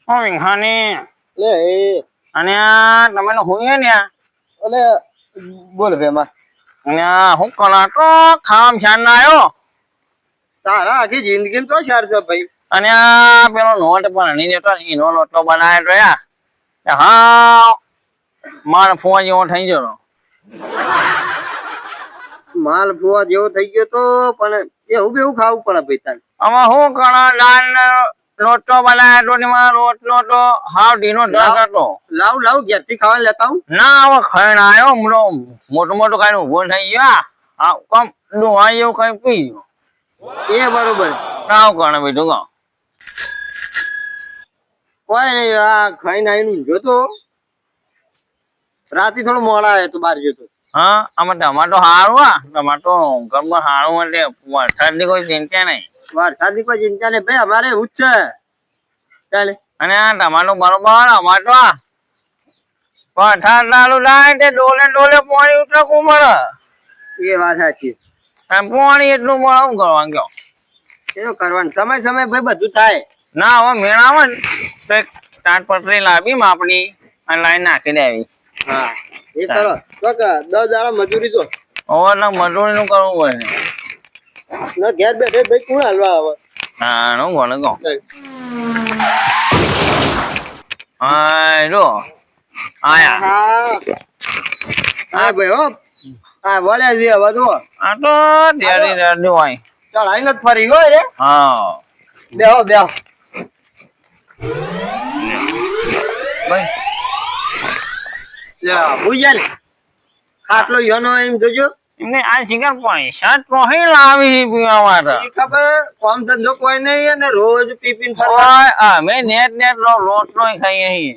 ઓ વિંખાની લે એ અને આ તમે હોઈએ ને અલે બોલ ભેમા અને હું કલાટો ખામ શાન ના આવ્યો તારા આખી જિંદગી તો શાર છે ભાઈ. અને આ પેલો નોટ પણ નહીં દેતો એનો લોટલો બનાવ્યો તો યાર હા મારો ફોન જેવો થઈ ગયો માલ ફુવા જેવો થઈ ગયો તો પણ એવું બેવું ખાવું પડે ભાઈ તારે. આમાં હું કણા દાન લોટલો બનાવ્યો તો એમાં લોટલો તો હાવ ઢીનો ઢસ હતો લાવ લાવ ઘેરથી ખાવા લેતા હું. ના હવે ખાઈને આવ્યો હમણો મોટું મોટું ખાઈને ઉભો થઈ ગયો આ કમ ડોહા જેવું કઈ પી ગયો એ બરોબર આવ કણે બીજું કહો કોઈ નહીં આ ખાઈને આવીને જોતો રાતે થોડો મોડા આવ્યો તો બહાર જતો. હા આમાં ટમાટો સારું ટમાટો ઘરમાં સારું એટલે વરસાદની કોઈ ચિંતા નહીં વરસાદની કોઈ ચિંતા નહીં ભાઈ અમારે એવું જ છે ચાલે. અને આ ટમાટો બરોબર ટમાટો વરસાદ ચાલુ થાય તે ડોલે ડોલે પાણી ઉતરવું પડે એ વાત સાચી. અને પાણી એટલું મળે શું કરવાનું કયો શું કરવાનું સમય સમય ભાઈ બધું થાય. ના હવે મેળ આવે ને તો એક તાટપત્રી લાવી માપની અને લાઈન નાખી દેવી હા એ કરો તો 10 દાડા મજૂરી તો હવે એટલે મજૂરી નું કરવું પડે ના ઘેર બેઠે ભાઈ કોણ હાલવા આવે. હા નું કોને કહો હા જો આયા હા હા ભાઈ હો હા બોલે છે હવે તો આ તો ધ્યાન રહેજો હોય ચાલ આઈને જ ફરી ગયો રે. હા બેહો બેહો ભાઈ લે ભૂજા ને ખાટલો યોનો એમ જોજો. એમને આ શિકાર પૈસા તો લાવી પીવા માટે ઈ ખબર કામ ધંધો કોઈ નહીં અને રોજ પીપીને ફરવા. ઓય અમે નેટ નેટ રોટલો ખાઈએ છીએ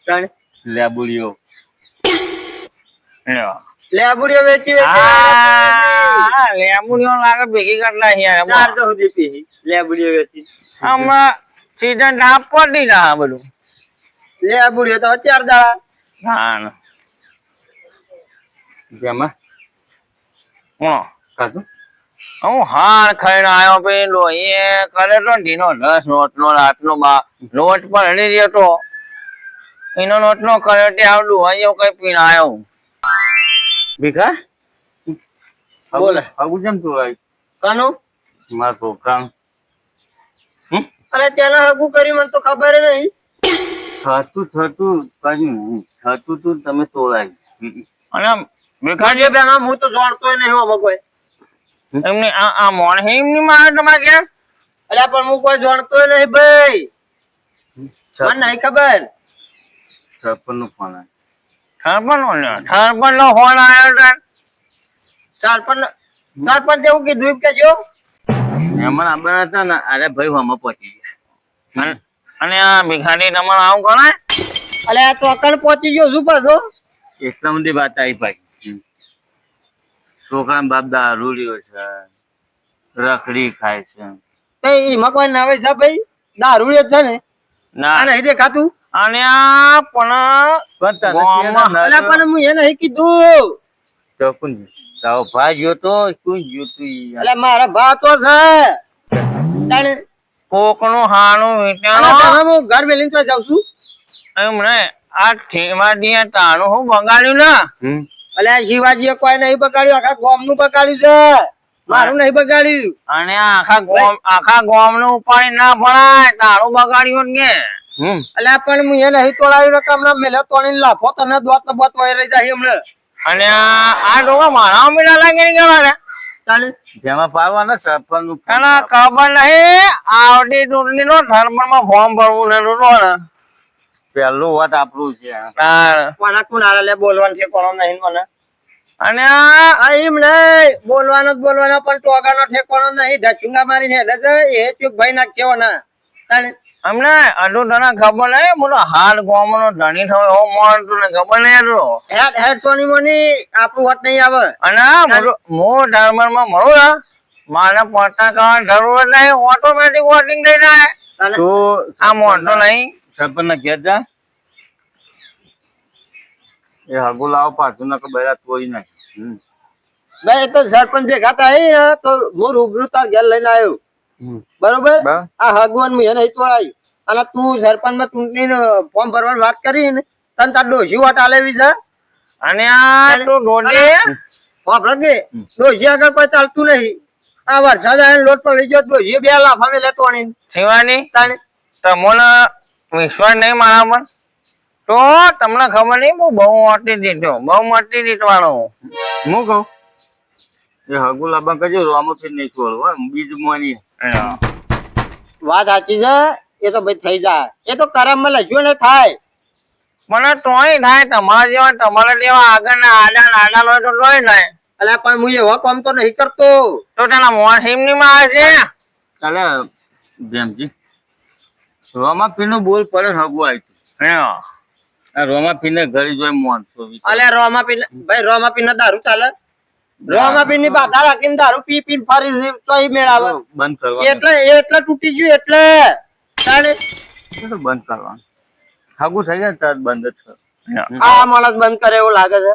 તાણે લેબુડીઓ લ્યો લેબુડીઓ વેચી હા લેબુડીઓ લાગે ભેગી કરલા યાર ચાર તો સુધી પી લેબુડીઓ વેચી. આમાં સીઝન ડાપ પડી રહ્યા બધું લેબુડીઓ તો 4 દાડા. હા જેમાં કોણ કાતું હું હાર ખાઈને આવ્યો પેલો એ કરે તો ઢીનો 10 નોટનો રાતનો લોટ પર હણી રહ્યો તો એનો નોટનો કર્યો તે આવડું હોય કઈ પીને આવ્યો ભીખા બોલે આવું કેમ તું આવી કાનું મારા છોકરા અરે તેને હગું કર્યું મને તો ખબર નહીં. થતું તું તમે તોડાય અને ભીખાજી બેના હું તો જાણતોય નહીં હો કોઈ. એમની આ મોણ એમની મારે તમારે ક્યાં અલ્યા પણ હું કોઈ જાણતોય નહીં ભાઈ મને નહીં ખબર. સરપંચ નો ફોન આવ્યો સરપંચ એવું કીધું કે જો મહેમાન આપવાના હતા ને અરે ભાઈ હમણાં પહોંચી ગયા અને આ ભિખારી તમારે આવું કરે અલ્યા તો અકલ પહોંચી ગયો શું પાછો. એટલા બધી વાત આવી ભાઈ છોકરા બાપ દારૂ રહ્યો છે રખડી ખાય છે તો એમાં કોઈ નાવે છે ભાઈ દારૂ છે ને ના નહીં દેખાતું. અને આ પણ હું એ નહીં કીધું. ભાઈ ગયો તો શું ગયું તું એટલે મારા ભા તો છે કોક નું હાનું હું ઘર મેલીને તો જાઉં છું. એમને આ ઠેમાડી તાણું હું બગાડ્યું ને અલ્યા શિવાજીએ કોઈ નહીં બગાડ્યું આખા ગામ નું બગાડ્યું છે મારું નહીં બગાડ્યું. અને આખા ગામ નું ઉપાડી ના ભણાય તારું બગાડ્યું ને અલ્યા પણ હું એ નહીં તોડાયું રકમ ના મેલે તોડીને લાફો તને દોત બોત વહી રહી જાય હમણાં. અને આ ડોકા મારા મીઠા લાગે ને કેવા ચાલે જેમાં પાડવાના સરપંચ ખબર નહીં આવતી ચૂંટણી નો થર્મલ માં ફોર્મ ભરવું ને પેલું વોટ આપણું છે કોના કોણ લે બોલવાનું છે કોનો નહીં મને. અને એમ નહીં બોલવાનો જ બોલવાનો પણ ટોગાનો ઠેકોનો નહીં ઢચુંગા મારીને હેડે છે એ ચૂક ભાઈ નાખ કેવો ના ચાલે. અમને હજુ તને ખબર નહીં બોલો હાલ ગામ નો ધણી થયો એવો મોણ તને ખબર નહીં હેડ સોની મોની આપણું વોટ નહીં આવે. અને હું ધર્મર માં મળું ને મારે પટ્ટા કરવાની જરૂર નહીં ઓટોમેટિક વોટિંગ થઈ જાય તું આ મોટો નહીં સરપંચ ના ઘેર જા એ હગુ લાવો પાછું ના બેરા તોડી નાખ ભાઈ તો સરપંચ ભેગા થાય ને તો હું રૂબરૂ તાર ઘેર લઈને આવ્યો બરોબર. આ હગવાન હું એને તોડાયું અને તું સરપંચ માં ચૂંટણી ફોર્મ ભરવાની વાત કરી ને તને તાર ડોશી વોટ આલેવી છે અને આ તું ડોડી વાપરે કે ડોશી આગળ કોઈ ચાલતું નહીં આ વરસાદ આવે લોટ પડી ગયો ડોશી બે લાફા મેં લેતો શિવાની તાણે તમને વિશ્વાસ નહીં મારા પર તો તમને ખબર નહીં હું બહુ મોટી દીધવાળો હું કહું એ હગુ લાબા કજો આમાં ફેર નહીં છોડવું બીજ મોની વાત સાચી છે એ તો ભાઈ થઈ જાય એ તો કરમ માં લખ્યું ને થાય મને તોય થાય તમારા જેવા આગળના આડા હોય તો તોય થાય અલ્યા પણ હું એવો કામ તો નહીં કરતો તો તેના મોં સિમની માં આવે છે ચાલે ભેમજી રોમાપીર નું બોલ પડે હગુ આવ્યું આ રોમાપીર ને ઘરે જોઈ મોનસો અલ્યા રોમાપીર ભાઈ રોમાપીર ના દારૂ ચાલે રોમાપીર ની બાધા રાખીને દારૂ પી પીને ફરી તોય મેળાવે બંધ કરવા એટલે તૂટી ગયું એટલે તાણે બંધ કરવાનું હગુ થઈ જાય તરત બંધ જ કર આ માણસ બંધ કરે એવું લાગે છે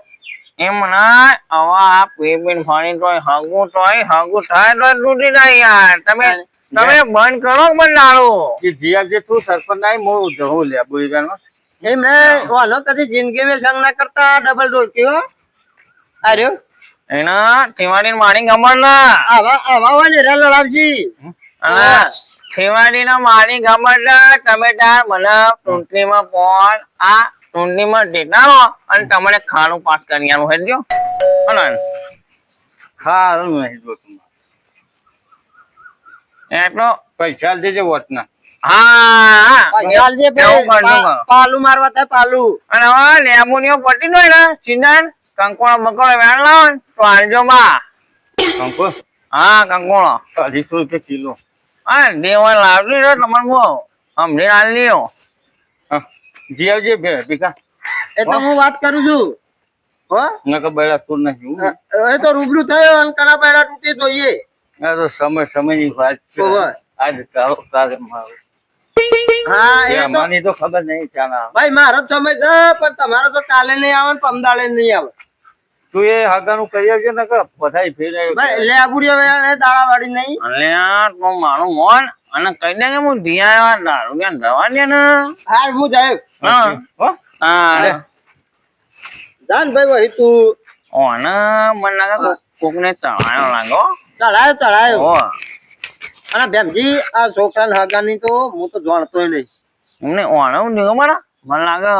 એમ ના હવે આ પીપીન ફાણી તોય હગું થાય તો તૂટી જાય યાર તમે બંધ કરો બંધ દારૂ કે જીયા જે તું સરપંચ નાઈ હું જવું લે બોલી એમ નહીં ઓનો કદી જિંદગી મેં સંગ ના કરતા ડબલ ડોઝ થયો અરે એના તિવાડી મારી ખબર ના આવા હોય ને લડાવશી અને તિવાડી ના મારી ખબર ના તમે તાર મને ચૂંટણીમાં ચૂંટણીમાં જીતાડો અને તમારે ખાનું પાસ કરી આનું હેડજો હા નહીં જોતું એટલો પૈસા દેજે વોટ ના પાલું મારવા થાય પાલું અને હવે લેબુનીઓ પટી હોય ને ચિંતા કંકોળો બકોળો વેણ લાવો ને તો આલજો બા કંકો હા કંકોળો 250 રૂપિયા કિલો હા દેવા લાવતી તો તમારે હમણાં હાલ લ્યો જી આવજે ભીખા એ તો હું વાત કરું છું હો નકર બેડા સુર નહીં એ તો રૂબરૂ થયો અને કણા બેડા તૂટી જોઈએ આ તો સમય ની વાત છે આજ તારો તારે મારો હા એ તો અમારી તો ખબર નહીં ચાના ભાઈ મારો જ સમય છે પણ તમારો તો કાલે નહીં આવે ને પમદાડે નહીં આવે તું એ હાગાનું કરી આવજો ને કે બધાય ફેરે ભાઈ લેબુડીઓ વેણે દાડા વાળી નહીં અને તો મારું મોન અને કહી દે કે હું દિયા દારૂ કે દવા દે ને હાર હું જાય હા જાન ભાઈ વહી તું ઓને મને લાગે કોકને ચડાયો લાગો ચડાયો અને બેમજી આ છોકરાને હગાની તો હું તો જાણતોય નહીં એમને ઓને હું દેખો મને લાગે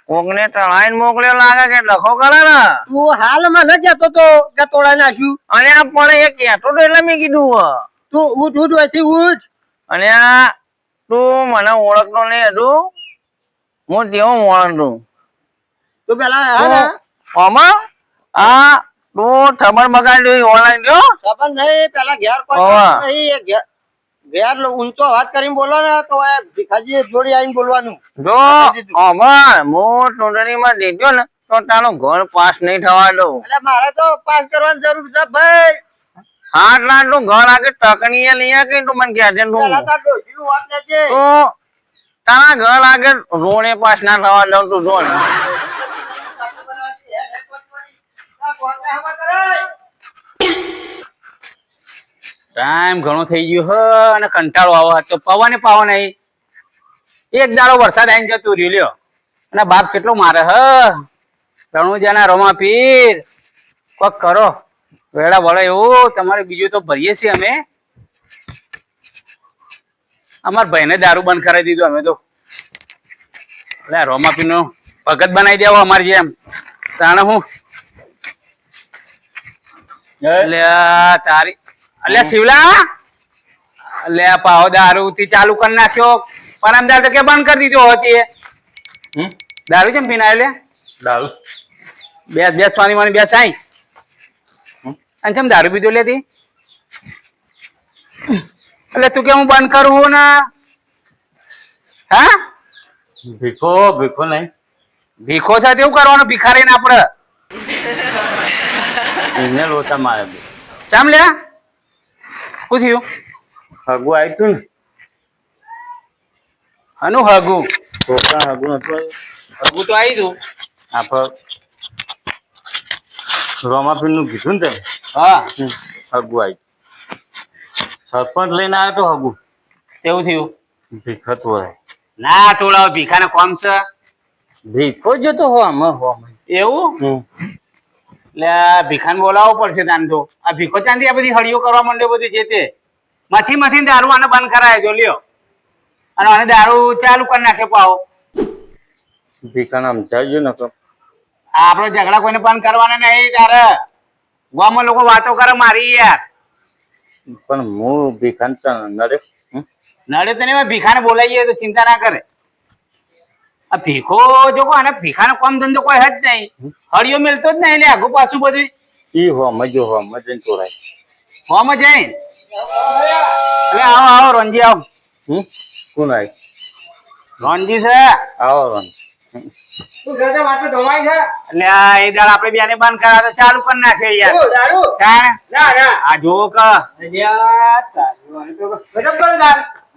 કોકને ચડાઈને મોકલ્યો લાગે કે લખો કરે ને તું હાલ મને કહેતો તો કે તોડાઈ નાખ્યું અને આ પણ એ કહેતો તો એટલે મેં કીધું તું ઉઠ વચ્ચે ઉઠ અને આ તું મને ઓળખતો નહીં હતું હું તેવો મોણ તું તું પેલા આમાં આ તું થબર બગાડી ઓનલાઈન જો ખબર નહીં પેલા ઘેર કોઈ નહીં ઘેર ઊંચો વાત કરીને બોલો ને તો ભીખાજી જોડી આવીને બોલવાનું જો આમાં હું ચૂંટણીમાં જીત્યો ને તો તારો ઘર પાસ નહીં થવા દઉં એટલે મારે તો પાસ કરવાની જરૂર છે ભાઈ આટલા તું ઘર આગળ ટકણીએ લઈ કે તું મને કહે છે પેલા તાર ડોશીનું વાત લેજે તો તારા ઘર આગળ રોડે પાસ ના થવા દઉં તું જો ને ટાઈમ ઘણો થઈ ગયો હ અને કંટાળો આવો તો પવને પાવો નહીં એક દાડો વરસાદ આવીને જતું રહ્યું લ્યો અને બાપ કેટલો મારે હ રણુજાના રોમાપીર કોક કરો વેળા વળે એવું તમારે બીજું તો ભરીએ છીએ અમે અમાર ભાઈને દારૂ બંધ કરાવી દીધું અમે તો એટલે રોમાપીર નો ભગત બનાવી દેવો અમારી જેમ તાણે હું એટલે તારી અલ્યા શિવલા અલ્યા પાવો દારૂ થી ચાલુ કરી નાખ્યો પરમદાર તો કે બંધ કરી દીધો હતી દારૂ કેમ પીને આવ્યો દારૂ બે સ્વાની મને બે સાઈ અને કેમ દારૂ પીધો લેતી એટલે તું કે હું બંધ કરું ને હા ભીખો નહીં ભીખો થાય તેવું કરવાનું ભિખારી ને આપડે એને લોટા મારે ચામ લ્યા શું થયું હગુ આવ્યું ને આનું હગુ છોકરા હગુ નતું હગુ તો આવી તું આપડે રોમાપીર નું કીધું ને તમે હા હગુ આવી સરપંચ લઈને આવ્યો તો હગુ કેવું થયું ભીખો તોડાય ના તોડાવો, ભીખાને કોમ છે ભીખો જતો હો આમાં એવું. એટલે આ ભીખાને બોલાવવો પડશે તાન તો. આ ભીખો ચાંદી આ બધી હળીઓ કરવા માંડ્યો બધું જે તે મથી દારૂ આને બંધ કરાય જો લ્યો, અને આને દારૂ ચાલુ કરી નાખે પાવો. ભીખા નામ જાજો ને આ આપડે ઝઘડા કોઈને બંધ કરવાના નહીં. તારે ગામમાં લોકો વાતો કરે મારી યાર. પણ હું ભીખાન નડે નડે તો નહીં, ભીખાને બોલાવીએ તો ચિંતા ના કરે. આ ભીખો જો કો આને ભીખાનો કામ ધંધો કોઈ જ નહીં, હળિયો મેલતો જ નહીં. એટલે આગું પાછું બધું ઈ હો મજો હો મજન તોડાય હોમ જઈ. એટલે આવો આવો રોનજી આવો. કોણ આય રોનજી છે. આવો રોન એટલે આ એ દાળ આપડે બેને બંધ કરા તો ચાલુ કરી નાખે યાર. આ જોવો કે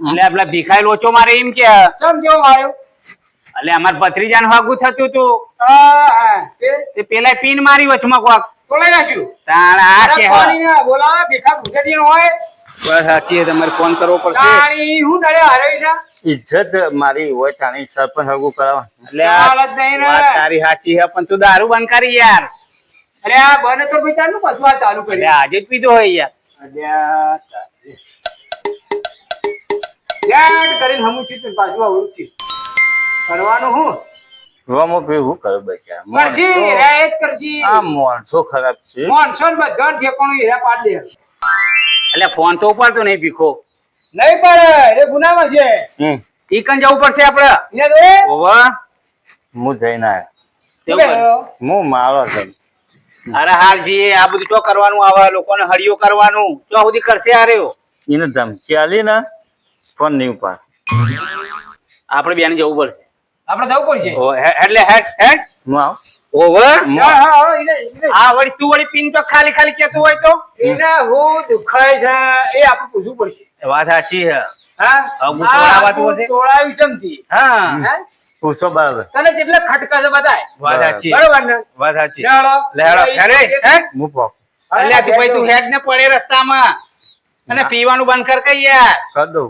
એટલે આપડા ભીખાઈ લોચો મારે એમ કે એટલે અમાર ભત્રીજાને વાગું થતું તું પેલા પીન મારી વચમાં કોક તાણ આ કે બસ સાચી તમારે ફોન કરવો પડશે. ઇજ્જત મારી હોય તાણી સરપંચ હગું કરાવવા એટલે વાત તારી સાચી છે, પણ તું દારૂ બંધ કરી યાર. અરે આ બને તો ભાઈ ચાલુ પાછું આ ચાલુ કરી. એટલે આજે જ પીધો હોય યાર. કરીને હમું છું પાછું આવડું છું કરવાનું હું રોમો ભાઈ હું કરે બચ્યા કરશી એ જ કરશી. આ માણસો ખરાબ છે. માણસો ને બધા ઠેકાણું હીરા પાડ દે. એટલે ફોન તો ઉપાડતો નહીં ભીખો. નહીં પડે એ ગુનામાં છે. ઈ કન જવું પડશે આપડે. ઓવા હું જઈને આવ્યો હું મારો છે. અરે હાલજી આ બધું તો કરવાનું આવે, લોકોને હળિયો કરવાનું તો સુધી કરશે. અરે એને ધમકી આલી ને ફોન નહીં ઉપાડ. આપડે બેન જવું પડશે. આપણે જવું પડશે. એટલે હેડ હેડ હું આવ ઓવર. આ વળી તું વળી પિન તો ખાલી ખાલી કેતું હોય તો એને હું દુખાય છે એ આપણે પૂછવું પડશે. વાત સાચી છે. હા હું તોડાવાતું હશે. તોડાવી ચમથી. હા પૂછો બરાબર તને જેટલા ખટકા છે બતાય. વાત સાચી. બરોબર ને વાત સાચી. લેડો લેડો હેડ હું પોક એટલે તું ભાઈ તું હેડ ને પડે રસ્તામાં અને પીવાનું બંધ કર કઈ યાર. કર દઉં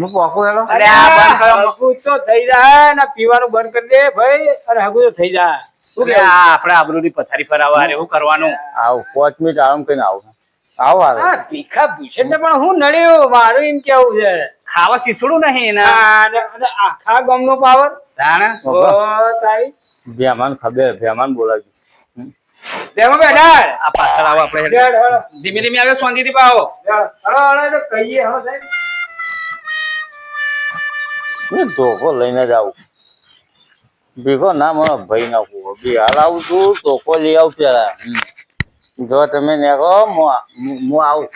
હું પોકું હેલો. અરે આ બંધ કરો. હગું તો થઈ જાય ને પીવાનું બંધ કરી દે ભાઈ અને હગું તો થઈ જાય. શું કે આ આપડે આબરૂની પથારી ફરાવા અરે શું કરવાનું. આવ 5 મિનિટ આરામ કરીને આવ આવ આવે હા ભીખા ભૂષણ ને પણ હું નડ્યો મારું એમ કેવું છે. ખાવા શીસડું નહીં ને અને આખા ગામનો પાવર જાણે ઓ તારી બેમાન ખબર બેમાન બોલાવી દેવા બેઠા આ પાછળ આવો આપણે બેઠ હળો ધીમે ધીમે આવે શાંતિથી પાવો. હળો હળો તો કહીએ હો સાહેબ. હું ધોકો લઈને જ આવું. ભીખો ના મને ભાઈ નાખવું બિહાર આવું છું ધોકો લઈ આવું પેલા જો તમે ને હું આવું